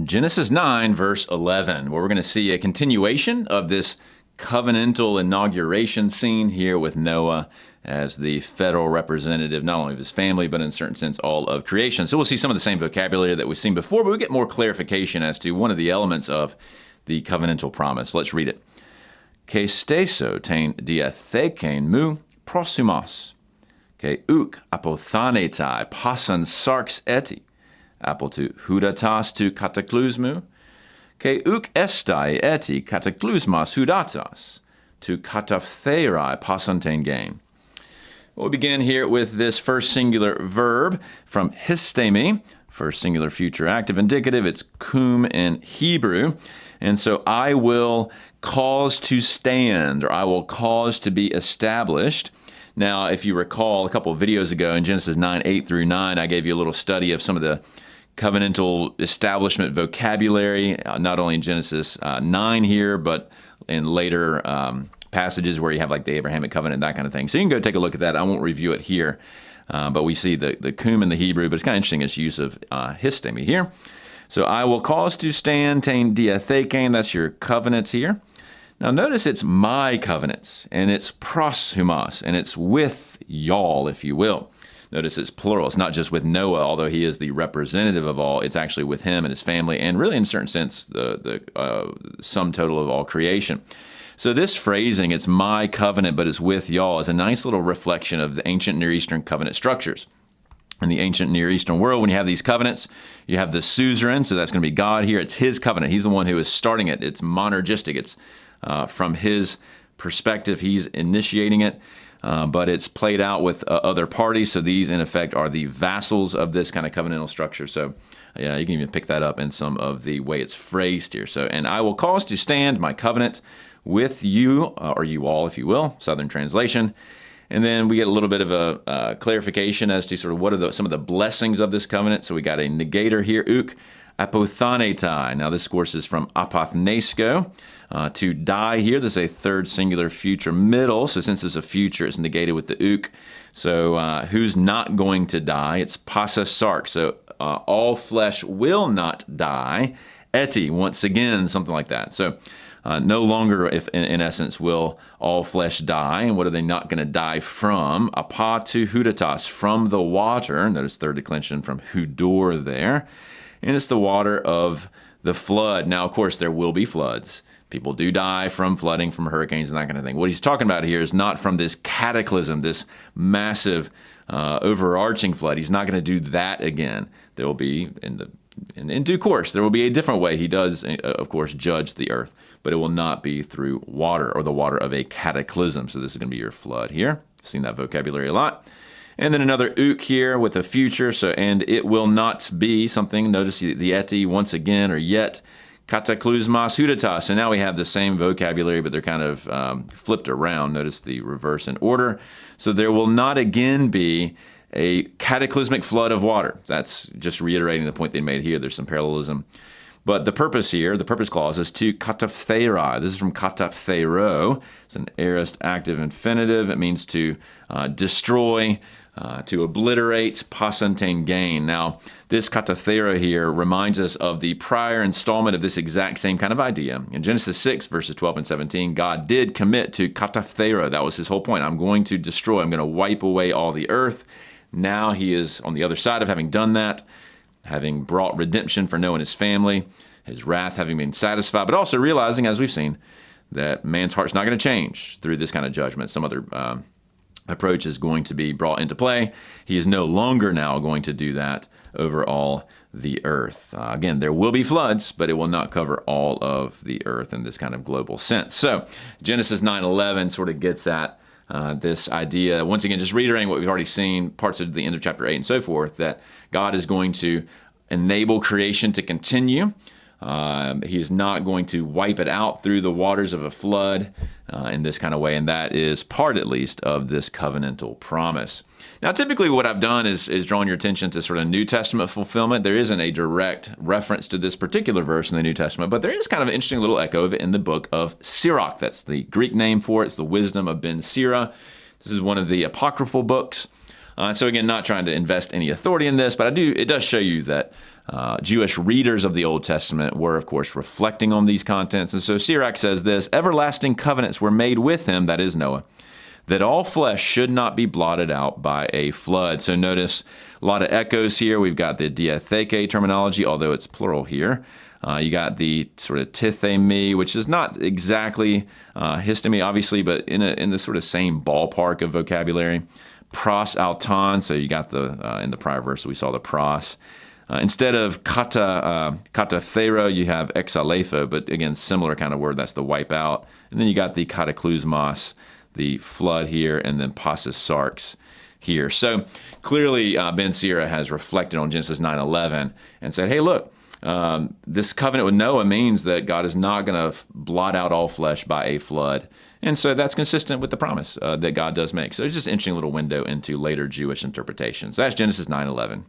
Genesis 9, verse 11, where we're going to see a continuation of this covenantal inauguration scene here with Noah as the federal representative, not only of his family, but in a certain sense, all of creation. So we'll see some of the same vocabulary that we've seen before, but we get more clarification as to one of the elements of the covenantal promise. Let's read it. Ke steso ten diatheken mu prosumos. Ke uk apothanetai pasan sarx eti. Apple to hudatas to cataclysmu. Ke uk estai eti cataclysmas hudatas to kataptherai pasanten gain. We'll begin here with this first singular verb from histemi, first singular future active indicative. It's kum in Hebrew. And so I will cause to stand, or I will cause to be established. Now, if you recall, a couple of videos ago in Genesis 9, 8 through 9, I gave you a little study of some of the covenantal establishment vocabulary, not only in Genesis 9 here, but in later passages where you have like the Abrahamic covenant, that kind of thing. So you can go take a look at that. I won't review it here, but we see the kum in the Hebrew, but it's kind of interesting its use of histemi here. So I will cause to stand, tain diatheken, that's your covenants here. Now notice it's my covenants, and it's proshumos, and it's with y'all, if you will. Notice it's plural. It's not just with Noah, although he is the representative of all. It's actually with him and his family, and really, in a certain sense, the sum total of all creation. So this phrasing, it's my covenant, but it's with y'all, is a nice little reflection of the ancient Near Eastern covenant structures. In the ancient Near Eastern world, when you have these covenants, you have the suzerain, so that's going to be God here. It's his covenant. He's the one who is starting it. It's monergistic. It's from his perspective. He's initiating it. But it's played out with other parties. So these, in effect, are the vassals of this kind of covenantal structure. So yeah, you can even pick that up in some of the way it's phrased here. So, and I will cause to stand my covenant with you, or you all, if you will, Southern translation. And then we get a little bit of a clarification as to sort of what are some of the blessings of this covenant. So we got a negator here, uk apothanetai. Now this, of course, is from apothnesko. To die here, this is a third singular future middle. So since it's a future, it's negated with the uk. So who's not going to die? It's pasa sark. So all flesh will not die. Eti, once again, something like that. So no longer, if in essence, will all flesh die. And what are they not going to die from? Apa to hudatas, from the water. Notice third declension from hudor there. And it's the water of the flood. Now, of course, there will be floods. People do die from flooding, from hurricanes, and that kind of thing. What he's talking about here is not from this cataclysm, this massive overarching flood. He's not going to do that again. There will be, in due course, there will be a different way. He does, of course, judge the earth, but it will not be through water or the water of a cataclysm. So this is going to be your flood here. Seen that vocabulary a lot. And then another uk here with a future. So, and it will not be something. Notice the eti once again, or yet. Cataclysmas hudatas. And now we have the same vocabulary, but they're kind of flipped around. Notice the reverse in order. So there will not again be a cataclysmic flood of water. That's just reiterating the point they made here. There's some parallelism. But the purpose here, the purpose clause, is to kataptherai. This is from katapthero. It's an aorist active infinitive. It means to destroy, to obliterate, pasantain gain. Now, this katathera here reminds us of the prior installment of this exact same kind of idea. In Genesis 6, verses 12 and 17, God did commit to katathera. That was his whole point. I'm going to destroy. I'm going to wipe away all the earth. Now he is on the other side of having done that, having brought redemption for Noah and his family, his wrath having been satisfied, but also realizing, as we've seen, that man's heart's not going to change through this kind of judgment. Some other approach is going to be brought into play. He is no longer now going to do that over all the earth. Again, there will be floods, but it will not cover all of the earth in this kind of global sense. So Genesis 9:11 sort of gets at this idea, once again, just reiterating what we've already seen, parts of the end of chapter 8 and so forth, that God is going to enable creation to continue. He is not going to wipe it out through the waters of a flood in this kind of way, and that is part, at least, of this covenantal promise. Now, typically what I've done is drawn your attention to sort of New Testament fulfillment. There isn't a direct reference to this particular verse in the New Testament, but there is kind of an interesting little echo of it in the book of Sirach. That's the Greek name for it. It's the Wisdom of Ben Sira. This is one of the apocryphal books. So again, not trying to invest any authority in this, but it does show you that Jewish readers of the Old Testament were, of course, reflecting on these contents. And so Sirach says this: everlasting covenants were made with him, that is Noah, that all flesh should not be blotted out by a flood. So notice a lot of echoes here. We've got the diatheke terminology, although it's plural here. You got the sort of tithemi, which is not exactly histemi, obviously, but in the sort of same ballpark of vocabulary. Pros auton, so you got the, in the prior verse, we saw the pros. Instead of kata thera, you have exalepho, but again, similar kind of word, that's the wipe out. And then you got the cataclysmos, the flood here, and then passus sarx here. So clearly Ben Sira has reflected on Genesis 9:11 and said, hey, look, this covenant with Noah means that God is not going to blot out all flesh by a flood. And so that's consistent with the promise that God does make. So it's just an interesting little window into later Jewish interpretations. That's Genesis 9:11.